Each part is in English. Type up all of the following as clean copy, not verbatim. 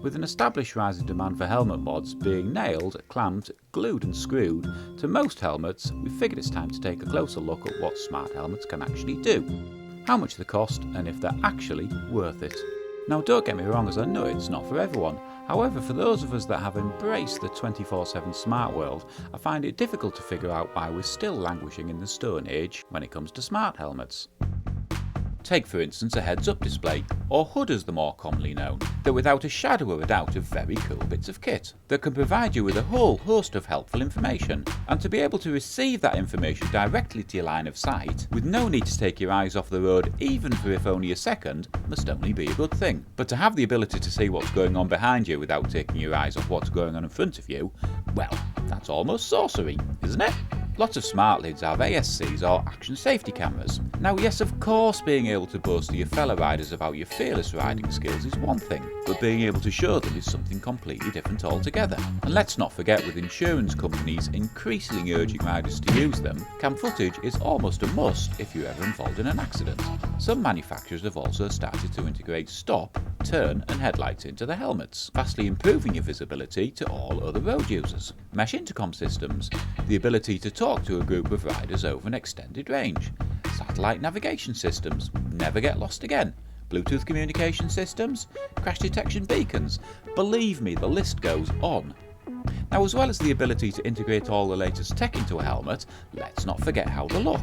With an established rising demand for helmet mods being nailed, clamped, glued and screwed to most helmets, we figured it's time to take a closer look at what smart helmets can actually do, how much they cost and if they're actually worth it. Now don't get me wrong, as I know it's not for everyone. However, for those of us that have embraced the 24/7 smart world, I find it difficult to figure out why we're still languishing in the Stone Age when it comes to smart helmets. Take for instance a heads-up display, or HUD as they're more commonly known. They're without a shadow of a doubt of very cool bits of kit that can provide you with a whole host of helpful information, and to be able to receive that information directly to your line of sight with no need to take your eyes off the road even for if only a second must only be a good thing. But to have the ability to see what's going on behind you without taking your eyes off what's going on in front of you, well, that's almost sorcery, isn't it? Lots of smart lids have ASCs or action safety cameras. Now yes, of course being able to boast to your fellow riders about your fearless riding skills is one thing, but being able to show them is something completely different altogether. And let's not forget, with insurance companies increasingly urging riders to use them, cam footage is almost a must if you're ever involved in an accident. Some manufacturers have also started to integrate stop, turn and headlights into the helmets, vastly improving your visibility to all other road users. Mesh intercom systems, the ability to talk to a group of riders over an extended range. Satellite navigation systems, never get lost again. Bluetooth communication systems, crash detection beacons. Believe me, the list goes on. Now, as well as the ability to integrate all the latest tech into a helmet, let's not forget how they look.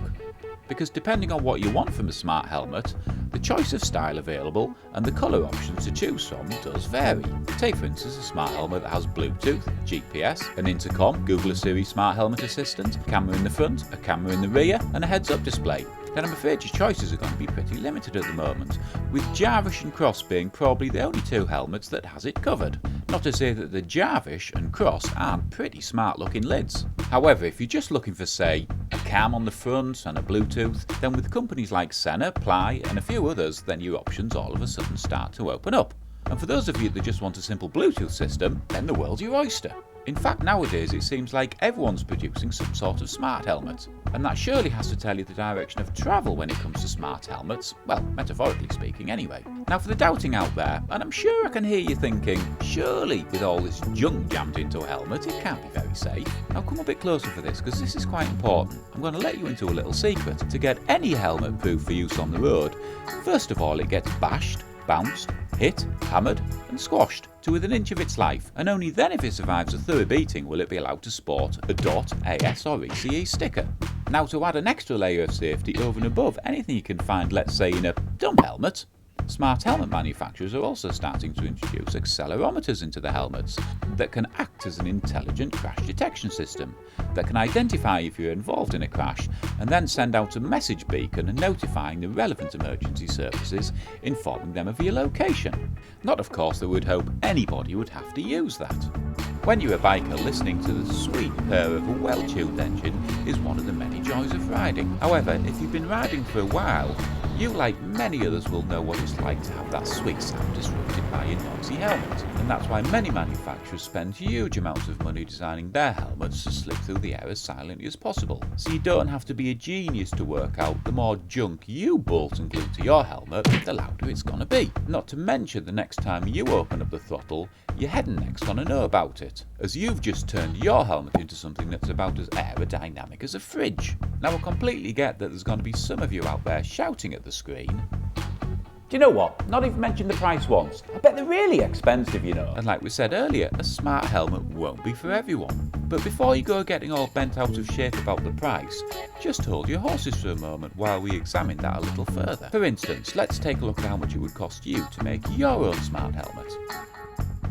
Because depending on what you want from a smart helmet, the choice of style available and the colour options to choose from does vary. Take for instance a smart helmet that has Bluetooth, GPS, an intercom, Google Siri smart helmet assistant, a camera in the front, a camera in the rear and a heads-up display. Then I'm afraid your choices are going to be pretty limited at the moment, with Jarvish and Cross being probably the only two helmets that has it covered. Not to say that the Jarvish and Cross aren't pretty smart looking lids. However, if you're just looking for, say, a cam on the front and a Bluetooth, then with companies like Senna, Ply and a few others, then your options all of a sudden start to open up. And for those of you that just want a simple Bluetooth system, then the world's your oyster. In fact, nowadays it seems like everyone's producing some sort of smart helmet, and that surely has to tell you the direction of travel when it comes to smart helmets, well, metaphorically speaking anyway. Now for the doubting out there, and I'm sure I can hear you thinking, surely with all this junk jammed into a helmet it can't be very safe. Now come a bit closer for this, because this is quite important. I'm going to let you into a little secret. To get any helmet proof for use on the road, first of all it gets bashed, bounced, hit, hammered and squashed to within an inch of its life, and only then if it survives a thorough beating will it be allowed to sport a DOT, AS or ECE sticker. Now to add an extra layer of safety over and above anything you can find, let's say in a dumb helmet, smart helmet manufacturers are also starting to introduce accelerometers into the helmets that can act as an intelligent crash detection system that can identify if you're involved in a crash and then send out a message beacon notifying the relevant emergency services, informing them of your location. Not of course that we'd hope anybody would have to use that. When you're a biker, listening to the sweet purr of a well-tuned engine is one of the many joys of riding. However, if you've been riding for a while, you, like many others, will know what it's like to have that sweet sound disrupted by your noisy helmet. And that's why many manufacturers spend huge amounts of money designing their helmets to slip through the air as silently as possible. So you don't have to be a genius to work out the more junk you bolt and glue to your helmet, the louder it's gonna be. Not to mention the next time you open up the throttle, your head and neck's gonna know about it, as you've just turned your helmet into something that's about as aerodynamic as a fridge. Now I completely get that there's going to be some of you out there shouting at the screen, do you know what, not even mention the price once, I bet they're really expensive, you know. And like we said earlier, a smart helmet won't be for everyone. But before you go getting all bent out of shape about the price, just hold your horses for a moment while we examine that a little further. For instance, let's take a look at how much it would cost you to make your own smart helmet.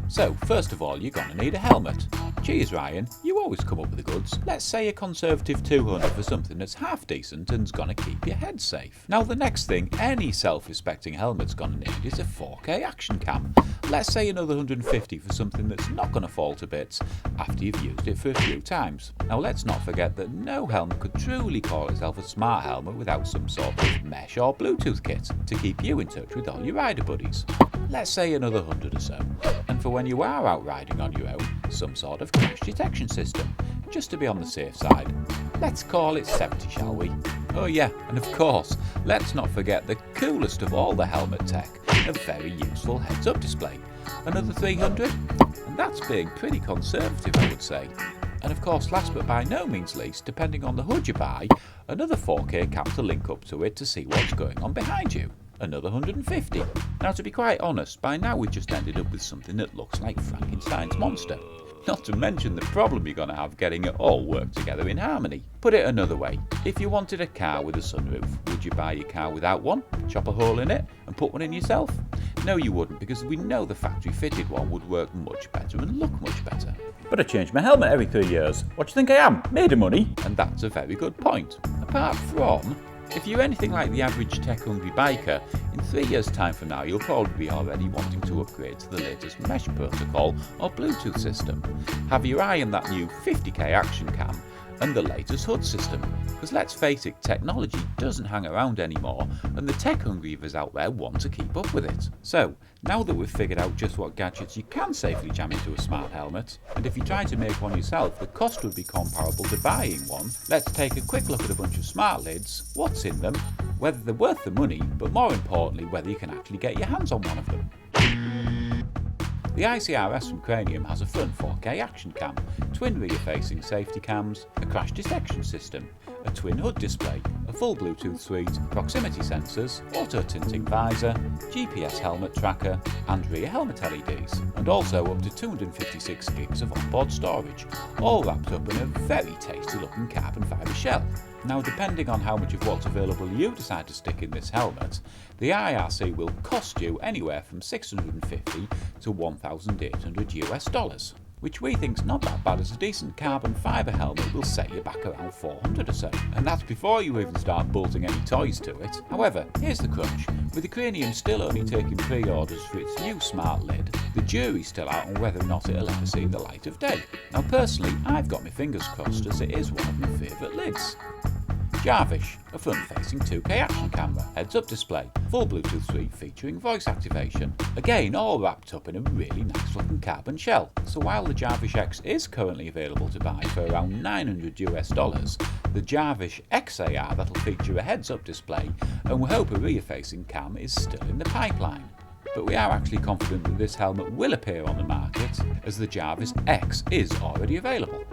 So, first of all, you're going to need a helmet. Cheers Ryan, you always come up with the goods. Let's say a conservative 200 for something that's half decent and's going to keep your head safe. Now the next thing any self-respecting helmet's going to need is a 4K action cam. Let's say another 150 for something that's not going to fall to bits after you've used it for a few times. Now let's not forget that no helmet could truly call itself a smart helmet without some sort of mesh or Bluetooth kit to keep you in touch with all your rider buddies. Let's say another 100 or so. And for when you are out riding on your own, some sort of crash detection system, just to be on the safe side. Let's call it 70, shall we? Oh yeah, and of course, let's not forget the coolest of all the helmet tech, a very useful heads-up display, another 300, and that's being pretty conservative, I would say. And of course, last but by no means least, depending on the hood you buy, another 4K cam to link up to it to see what's going on behind you, another 150. Now to be quite honest, by now we've just ended up with something that looks like Frankenstein's monster. Not to mention the problem you're going to have getting it all work together in harmony. Put it another way, if you wanted a car with a sunroof, would you buy your car without one, chop a hole in it and put one in yourself? No, you wouldn't, because we know the factory fitted one would work much better and look much better. But I change my helmet every 3 years. What do you think I am? Made of money? And that's a very good point. Apart from, if you're anything like the average tech-hungry biker, in 3 years' time from now you'll probably be already wanting to upgrade to the latest mesh protocol or Bluetooth system. Have your eye on that new 50k action cam and the latest HUD system, because let's face it, technology doesn't hang around anymore and the tech-hungry of us out there want to keep up with it. So, now that we've figured out just what gadgets you can safely jam into a smart helmet, and if you try to make one yourself the cost would be comparable to buying one, let's take a quick look at a bunch of smart lids, what's in them, whether they're worth the money, but more importantly whether you can actually get your hands on one of them. The ICRS from Cranium has a front 4K action cam, twin rear-facing safety cams, a crash detection system, a twin HUD display, a full Bluetooth suite, proximity sensors, auto-tinting visor, GPS helmet tracker and rear helmet LEDs, and also up to 256 gigs of onboard storage, all wrapped up in a very tasty looking carbon fibre shell. Now, depending on how much of what's available you decide to stick in this helmet, the IRC will cost you anywhere from $650 to $1,800 US, which we think's not that bad, as a decent carbon fibre helmet will set you back around $400 or so, and that's before you even start bolting any toys to it. However, here's the crunch, with the Cranium still only taking pre-orders for its new smart lid, the jury's still out on whether or not it'll ever see the light of day. Now personally, I've got my fingers crossed, as it is one of my favourite lids. Jarvish, a front-facing 2K action camera, heads-up display, full Bluetooth suite featuring voice activation. Again, all wrapped up in a really nice-looking carbon shell. So while the Jarvish X is currently available to buy for around $900 US, the Jarvish XAR that'll feature a heads-up display, and we hope a rear-facing cam, is still in the pipeline. But we are actually confident that this helmet will appear on the market, as the Jarvish X is already available.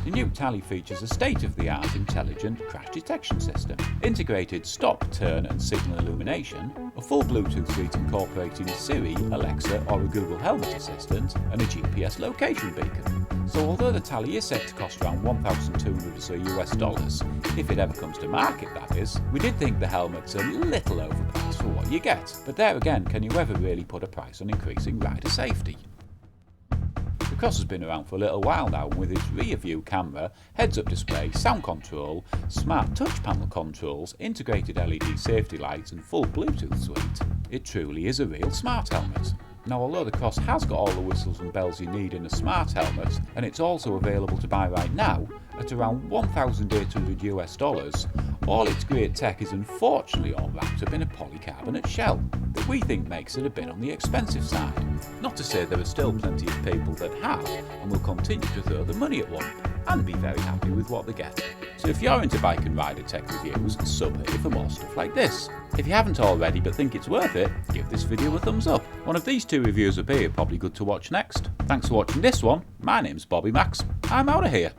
The new Tally features a state-of-the-art intelligent crash detection system, integrated stop, turn and signal illumination, a full Bluetooth suite incorporating Siri, Alexa or a Google Helmet Assistant, and a GPS location beacon. So although the Tally is set to cost around $1,200 or so US, if it ever comes to market that is, we did think the helmet's a little overpriced for what you get. But there again, can you ever really put a price on increasing rider safety? The Cross has been around for a little while now, and with its rear view camera, heads-up display, sound control, smart touch panel controls, integrated LED safety lights and full Bluetooth suite, it truly is a real smart helmet. Now, although the Cross has got all the whistles and bells you need in a smart helmet, and it's also available to buy right now at around $1,800 US, all its great tech is unfortunately all wrapped up in a polycarbonate shell that we think makes it a bit on the expensive side. Not to say there are still plenty of people that have and will continue to throw the money at one and be very happy with what they get. So if you're into bike and rider tech reviews, sub here for more stuff like this. If you haven't already but think it's worth it, give this video a thumbs up. One of these two reviews up here probably good to watch next. Thanks for watching this one. My name's Bobby Max. I'm out of here.